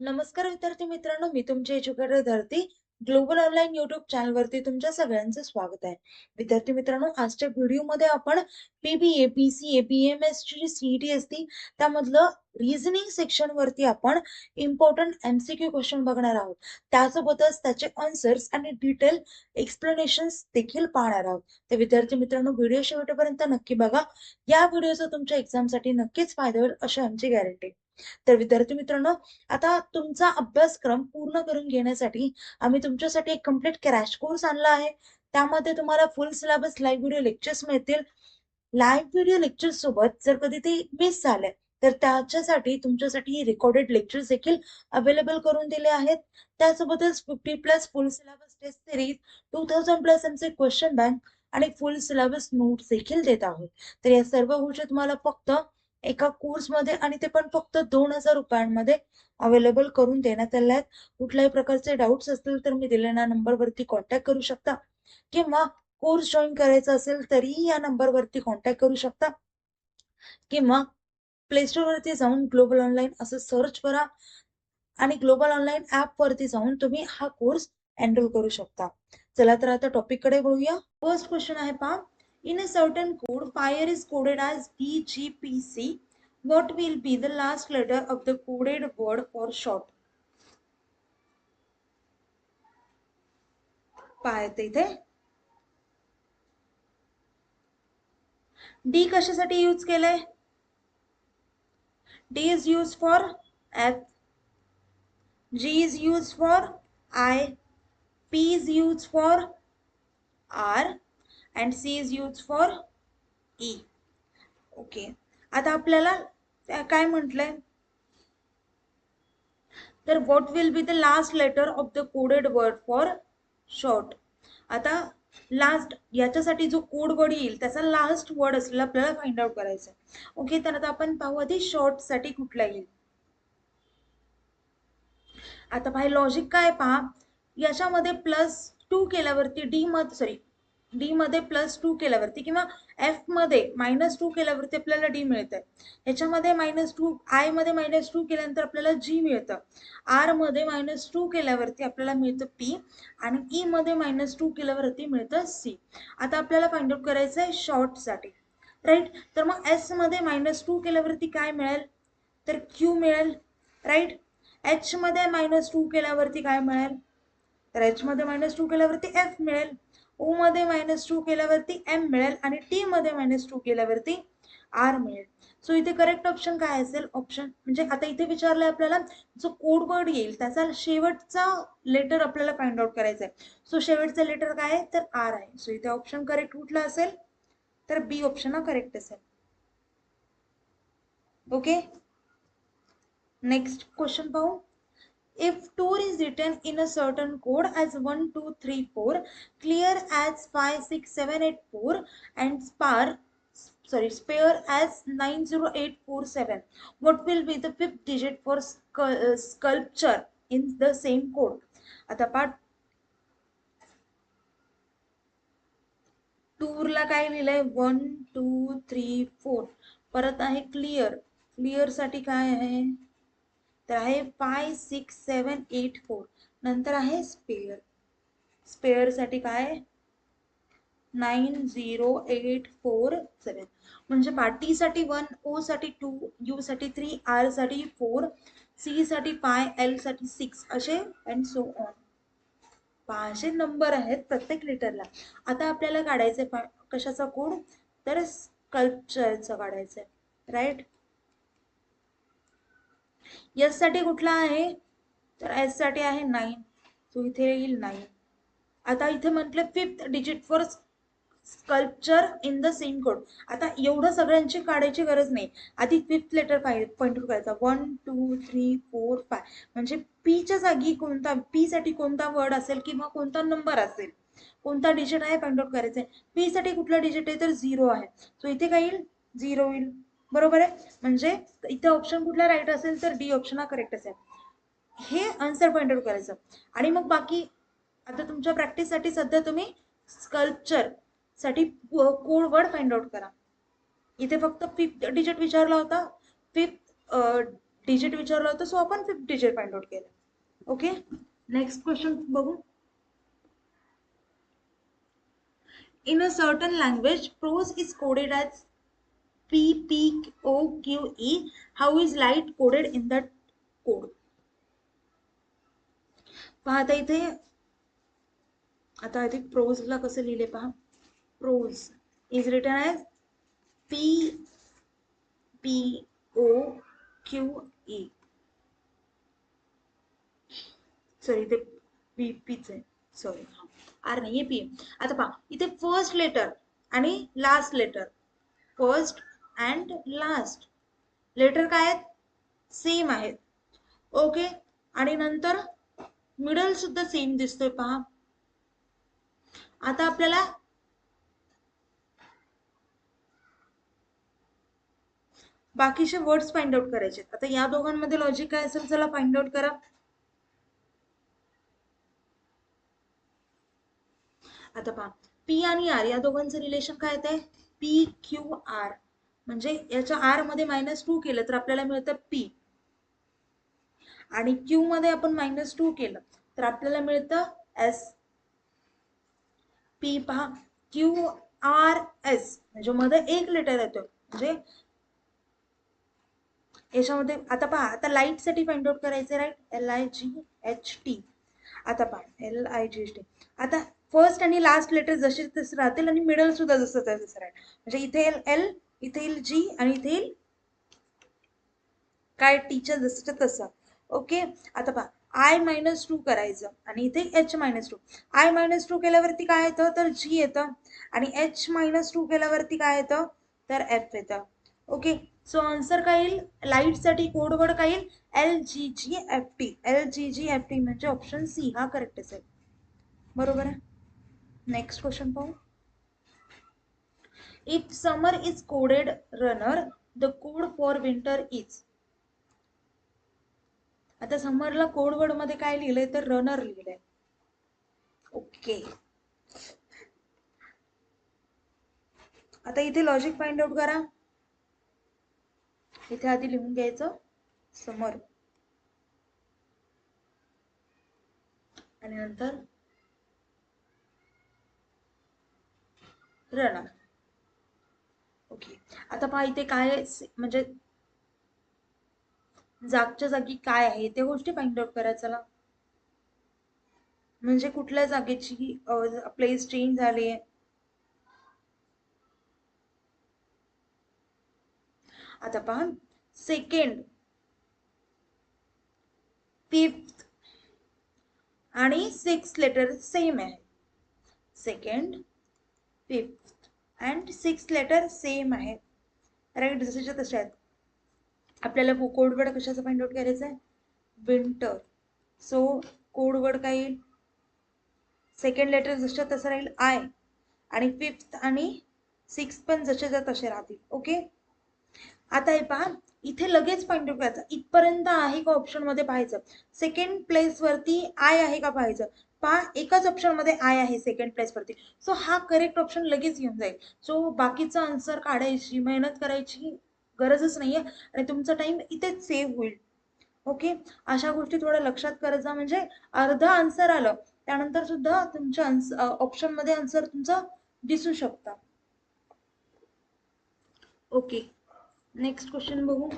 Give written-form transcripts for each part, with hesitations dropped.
नमस्कार विद्यार्थी मित्रांनो, मी तुमची एज्युकेटर धरती ग्लोबल ऑनलाईन युट्यूब चॅनल वरती तुमच्या सगळ्यांचं स्वागत आहे. विद्यार्थी मित्रांनो, आजच्या व्हिडिओमध्ये आपण पीबीए, पीसीए, बीएमएस ची सीईटी असती त्यामधलं रिझनिंग सेक्शन वरती आपण इम्पॉर्टंट एमसीक्यू क्वेश्चन बघणार आहोत. त्यासोबतच त्याचे आन्सर्स आणि डिटेल एक्सप्लेनेशन्स देखील पाहणार आहोत. तर विद्यार्थी मित्रांनो, व्हिडिओ शेवटपर्यंत नक्की बघा. या व्हिडिओचा तुमच्या एक्झामसाठी नक्कीच फायदा होईल अशी आमची गॅरंटी. तर विद्यार्थी मित्रांनो, आता तुमचा अभ्यासक्रम पूर्ण करून घेण्यासाठी आम्ही तुमच्यासाठी एक कम्प्लीट क्रॅश कोर्स आणला आहे. त्यामध्ये तुम्हाला फुल सिलेबस लाईव्ह व्हिडिओ लेक्चर्स मिळतील. लाईव्ह व्हिडिओ लेक्चर्स सोबत जर कधी ते मिस झाले तर त्याच्यासाठी तुमच्यासाठी रेकॉर्डेड लेक्चर्स देखील अवेलेबल करून दिले आहेत. त्यासोबतच 50+ फुल सिलेबस टेस्ट सिरीज, 2000+ आमचे क्वेश्चन बँक आणि फुल सिलेबस नोट्स देखील देत आहोत. तर या सर्व गोष्टी तुम्हाला फक्त एका कोर्समध्ये आणि ते पण फक्त 2000 रुपयांमध्ये अवेलेबल करून देण्यात आले आहेत. कुठल्याही प्रकारचे डाऊट्स असतील तर मी दिलेल्या नंबरवरती कॉन्टॅक्ट करू शकता, किंवा कोर्स जॉईन करायचा असेल तरीही या नंबरवरती कॉन्टॅक्ट करू शकता, किंवा प्ले स्टोर वरती जाऊन ग्लोबल ऑनलाईन असं सर्च करा आणि ग्लोबल ऑनलाईन ऍप वरती जाऊन तुम्ही हा कोर्स एनरोल करू शकता. चला तर आता टॉपिक कडे वळूया. फर्स्ट क्वेश्चन आहे पहा. In a certain code fire is coded as BGPC. What will be the last letter of the coded word for short? पाहते इथे डी कशासाठी यूज केलंय? D is used for F, G is used for I, P is used for R and C is used for E. Okay, आता आपल्याला काय म्हटलंय तर what will be the last letter of the coded word for short. आता last याच्यासाठी जो code word येईल त्याचा लास्ट वर्ड असलेला आपल्याला फाइंड आउट करायचा आहे. ओके, तर आता आपण पाहू आधी शॉर्ट साठी कुठला येईल. आता पाहि लॉजिक काय पहा, याच्यामध्ये +2 केल्यावरती डी मध्ये +2 केल्यावरती किंवा एफ मध्ये -2 केल्यावरती आपल्याला डी मिळत आहे. ह्याच्यामध्ये -2, आय मध्ये -2 केल्यानंतर आपल्याला जी मिळतं, आर मध्ये -2 केल्यावरती आपल्याला मिळतं पी आणि ई मध्ये -2 केल्यावरती मिळतं सी. आता आपल्याला फाइंड आउट करायचं आहे शॉर्ट साठी, राईट. तर मग एस मध्ये -2 केल्यावरती काय मिळेल तर क्यू मिळेल, राईट. एच मध्ये -2 केल्यावरती काय मिळेल तर एच मध्ये -2 केल्यावरती एफ मिळेल, ओ मध्ये -2 केल्यावरती एम मिळेल आणि टी मध्ये -2 केल्यावरती आर मिळेल. सो इथे करेक्ट ऑप्शन काय असेल? ऑप्शन म्हणजे आता इथे विचारलंय आपल्याला जो कोड वर्ड येईल त्याचा शेवटचा लेटर आपल्याला फाइंड आउट करायचा आहे. सो शेवटचा लेटर काय आहे तर आर आहे. सो इथे ऑप्शन करेक्ट कुठला असेल तर बी ऑप्शन हा करेक्ट असेल. ओके, नेक्स्ट क्वेश्चन पाहू. If tour is written in a certain code as 1, 2, 3, 4, clear as 5, 6, 7, 8, 4, and spare as 90847, what will be the fifth digit for sculpture in the same code? आता पाठ टूरला काय लिहिलंय 1, 2, 3, 4. परत आहे क्लिअर, क्लिअर साठी काय आहे तर आहे 5, 6, 7, 8, 4. नंतर आहे स्पेअर, स्पेअर साठी काय 90847. म्हणजे टी साठी 1, ओ साठी 2, यू साठी 3, आर साठी 4, सी साठी 5, एल साठी 6 असे अँड सो ऑन. 500 नंबर आहेत प्रत्येक लेटरला. आता आपल्याला काढायचंय कशाचा कोड तर स्कल्पचरचा काढायचंय, राईट. एस साठी कुठला आहे तर एस साठी आहे 9. सो इथे येईल 9. आता इथे म्हटलं fifth digit for sculpture in the same code. आता एवढं सगळ्यांची काढायची गरज नाही, आधी फिफ्थ लेटर पॉइंट करायचा 1, 2, 3, 4, 5. म्हणजे पीच्या जागी कोणता, पी साठी कोणता वर्ड असेल किंवा कोणता नंबर असेल, कोणता डिजिट आहे फाइंड आउट करायचंय. पी साठी कुठला डिजिट आहे तर 0 आहे. सो इथे काय येईल 0 येईल, बरोबर आहे. म्हणजे इथे ऑप्शन कुठला राईट असेल तर डी ऑप्शन हा करेक्ट असेल. हे आन्सर फाइंड आउट करायचं. आणि मग बाकी आता तुमच्या प्रॅक्टिस साठी सध्या तुम्ही स्कल्पचर साठी कोड वर्ड फाइंड आउट करा. इथे फक्त फिफ्थ डिजिट विचारला होता, फिफ्थ डिजिट विचारलं होतं, सो आपण 5th डिजिट फाइंड आउट केलं. ओके, नेक्स्ट क्वेश्चन बघू. In a certain language, prose is coded as PPOQE. How is light coded in that code? पहा आता इथे, आता अधिक प्रोजला कसं लिहिले पहा. Prose is written as PPOQE. Sorry, इथे पीच आहे, सॉरी, आर नाही आहे, पी. आता पहा इथे फर्स्ट लेटर आणि last letter, first and last letter काय आहेत, सेम आहेत. ओके, आणि नंतर मिडल सुद्धा सेम दिसतोय पहा. आता आपल्याला बाकीचे वर्ड्स फाइंड आउट करायचे. आता या दोघांमध्ये लॉजिक काय असेल, चला फाइंड आउट करा. आता पहा पी आणि आर या दोघांचं रिलेशन काय येत आहे, पी क्यू आर. म्हणजे याच्या आर मध्ये -2 केलं तर आपल्याला मिळतं पी, आणि क्यू मध्ये आपण -2 केलं तर आपल्याला मिळतं एस. पी पहा, क्यू आर एस म्हणजे मध्ये एक लेटर येतो, म्हणजे याच्यामध्ये. आता पहा, आता लाईट साठी फाइंड आउट करायचे, राईट, LIGHT. आता पहा LIGHT. आता फर्स्ट आणि लास्ट लेटर जसे तसे राहतील आणि मिडल सुद्धा जसं तसं राहील. म्हणजे इथे L, इथे येईल G आणि इथे येईल काय, टीचर जसं तसं. ओके, आता पहा I-2 करायचं आणि इथे H-2. I-2 केल्यावरती काय येतं तर G येतं, आणि H-2 केल्यावरती काय येतं तर F येतं. ओके, सो आन्सर काय येईल, लाईट साठी कोड वर्ड काय येईल, LGGFT. LGGFT म्हणजे ऑप्शन सी हा करेक्ट असेल. बरोबर आहे. नेक्स्ट क्वेश्चन पाहू. If summer is coded runner, the code for winter is. आता समरला कोड वर्ड मध्ये काय लिहिलंय तर रनर लिहिलंय. ओके, आता इथे लॉजिक फाइंड आउट करा. इथे आधी लिहून घ्यायचं समर, आणि नंतर रनर. ओके, आता पहा इथे काय म्हणजे जागच्या जागी काय आहे त्या गोष्टी फाइंड आउट करा. चला, म्हणजे कुठल्या जागेची प्लेस चेंज झाली आहे. आता पहा सेकंड, फिफ्थ आणि 6th लेटर सेम आहे. Second, fifth and 6th letter same आहे, राईट, जसेच्या तसे आहेत. आपल्याला कोड वर्ड कशाचा फाइंड आउट करायचा आहे, विंटर. सो कोड वर्ड काय येईल, सेकंड लेटर जसं तसं राहील आय, आणि 5th आणि 6th पण जसेच्या तसे राहतील. ओके, आता हे पहा इथे लगेच फाइंड आउट करायचं, इथपर्यंत आहे का ऑप्शन मध्ये पाहायचं, सेकंड प्लेस वरती आय आहे का पाहायचं. पहा एकच ऑप्शन मध्ये आय आहे सेकंड प्लेस वरती, सो हा करेक्ट ऑप्शन लगेच येऊन जाईल. सो बाकीचा आन्सर काढायची मेहनत करायची गरजच नाहीये, आणि तुमचा टाइम इथेच सेव्ह होईल. ओके, अशा गोष्टी थोड्या लक्षात करत जा, म्हणजे अर्धा आन्सर आलं त्यानंतर सुद्धा तुमच्या ऑप्शन मध्ये आन्सर तुमचा दिसू शकता. ओके, नेक्स्ट क्वेश्चन बघू.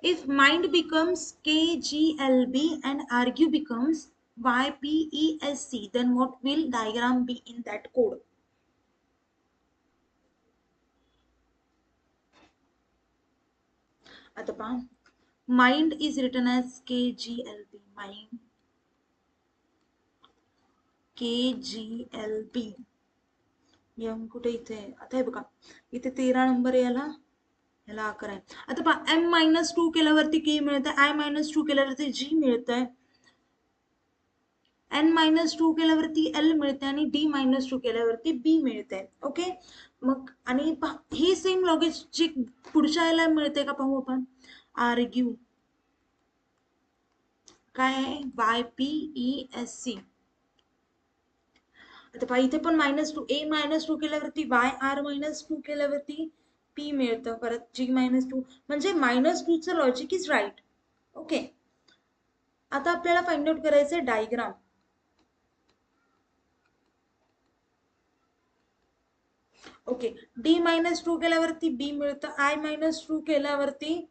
If mind becomes KGLB and argue becomes YPESC, then what will diagram be in that code? आता पहा, mind is written as KGLB, mind KGLB. यम कुठे इथे, आता हे बघा इथे 13 नंबर याला, याला 11 आहे. आता पहा M-2 केल्यावरती K मिळतंय, I-2 केल्यावरती G मिळतंय, N-2 केल्यावरती L मिळते, आणि D-2 केल्यावरती B मिळते. ओके, मग आणि हे सेम लॉजिक पुढच्या याला मिळते का पाहू आपण. आर्ग्यू काय आहे, YPESC. आता पहा इथे पण -2, A-2 केल्यावरती Y, R-2 केल्यावरती पी मिळतं, परत G-2 म्हणजे -2चं लॉजिक इज राईट. ओके, आता आपल्याला फाइंड आउट करायचं डायग्राम. ओके, D-2 केल्यावरती B मिळतं, I-2 केल्यावरती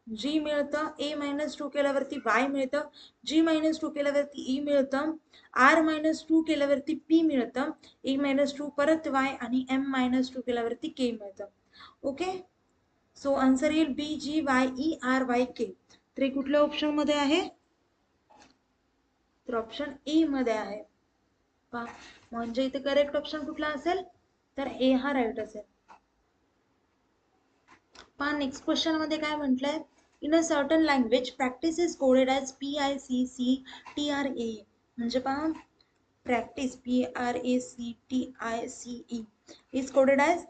G मिळतं, A-2 केल्यावरती Y मिळतं, G-2 केल्यावरती E मिळतं, R-2 केल्यावरती P मिळतं, A-2 परत Y आणि M-2 केल्यावरती K मिळतं. ओके, सो आन्सर येईल BGYERYK. तर हे कुठल्या ऑप्शन मध्ये आहे? तर ऑप्शन ए मध्ये आहे. म्हणजे इथे करेक्ट ऑप्शन कुठला असेल? तर ए हा राईट असेल. पहा नेक्स्ट क्वेश्चन मध्ये काय म्हटलंय? In a certain language practice is coded as PICCTRAE. म्हणजे पहा practice PRACTICE is coded as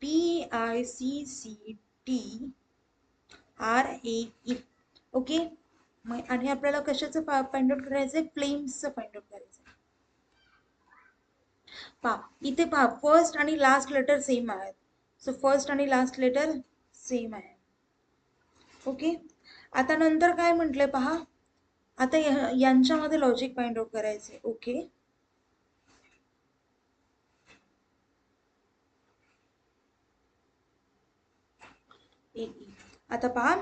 PICCTRAE. Okay, आणि आपल्याला कशाचं फाइंड आउट करायचंय? फ्लेम्सचं फाइंड आउट करायचंय. पहा इथे पहा फर्स्ट आणि लास्ट लेटर सेम आहेत. सो फर्स्ट आणि लास्ट लेटर सेम आहे. ओके, आता नंतर काय म्हटलंय पहा, आता यांच्यामध्ये लॉजिक फाइंड आउट करायचंय. ओके, आता पहा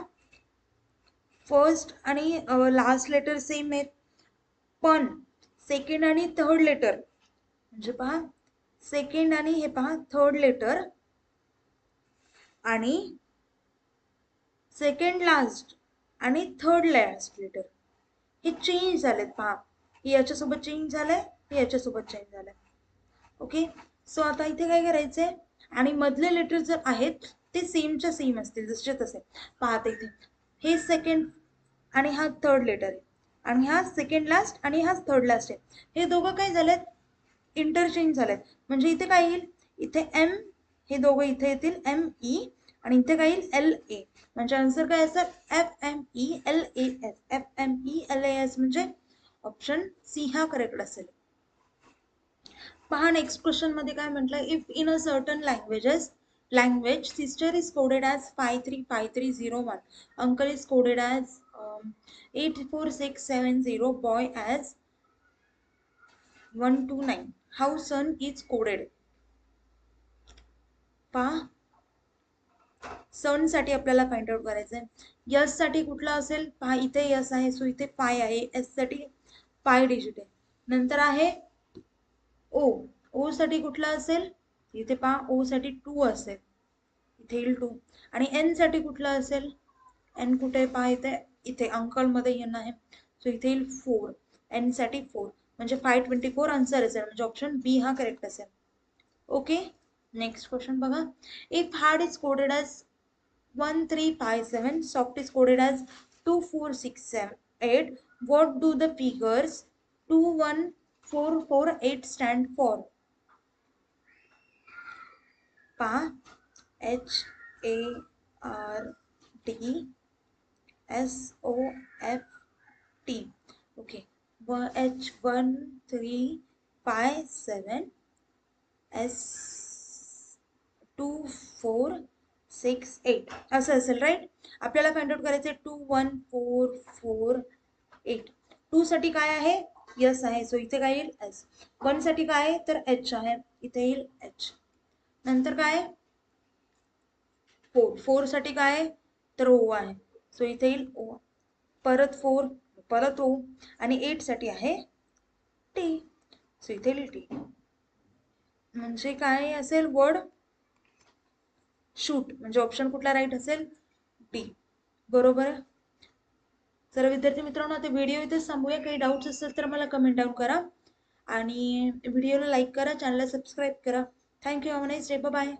फर्स्ट आणि लास्ट लेटर सेम आहेत, पण सेकंड आणि थर्ड लेटर म्हणजे पहा सेकंड आणि हे पहा थर्ड लेटर आणि सेकंड लास्ट आणि थर्ड लास्ट लेटर हे चेंज झालेत. पहा हे याच्यासोबत चेंज झालंय, हे याच्यासोबत चेंज झालंय. ओके, सो आता इथे काय करायचंय? आणि मधले लेटर जर आहेत ते सेमच्या सेम असतील जसे तसे. पाहता इथे हे सेकंड आणि हा थर्ड लेटर आहे आणि हा सेकंड लास्ट आणि हा थर्ड लास्ट आहे. हे दोघं काय झालेत? इंटरचेंज झालेत. म्हणजे इथे काय येईल? इथे एम, हे दोघं इथे येतील ME आणि इथे काय येईल? LA. म्हणजे आन्सर काय असेल? FMELAS. FMELAS म्हणजे ऑप्शन सी हा करेक्ट असेल. पहा नेक्स्ट क्वेश्चन मध्ये काय म्हटलं? If in a certain language sister is coded as 535301, uncle is coded as 84670, boy as 129, how son is coded? पहा सन साठी आपल्याला फाइंड आउट करायचंय. यस साठी कुठला असेल? पहा इथे यस आहे, सो इथे पाय आहे. एस साठी पाय डिजिट आहे. नंतर आहे ओ साठी कुठला असेल? इथे पहा ओ साठी 2 असेल, इथे येईल 2. आणि एन साठी कुठला असेल? एन कुठे? पहा इथे अंकल मध्ये एन आहे, सो इथे येईल 4. एन साठी 4 म्हणजे 524 आन्सर असेल. म्हणजे ऑप्शन बी हा करेक्ट असेल. ओके, नेक्स्ट क्वेश्चन बघा. If hard is coded as 1357, soft is coded as 24678, what do the figures 21448 stand for? पहा HARDSOFT. ओके, H1357 S2468 असं असेल, राईट. आपल्याला फाइंड आउट करायचं 21448. 2 साठी काय आहे? यस आहे, सो इथे काय येईल? एस. 1 साठी काय आहे? तर एच आहे, इथे येईल एच. नंतर काय? 4 साठी काय आहे? तर ओ आहे, सो इथे येईल ओ. परत 4, परत ओ आणि 8 साठी आहे टी, सो इथे येईल टी. म्हणजे काय असेल? Word shoot. म्हणजे ऑप्शन कुठला राईट असेल? डी. बरोबर. तर विद्यार्थी मित्रांनो आता व्हिडिओ इथे थांबूया. काही डाऊट्स असेल तर मला कमेंट डाऊन करा आणि व्हिडिओला लाईक करा, चॅनलला सबस्क्राईब करा. Thank you. Have a nice day. Bye.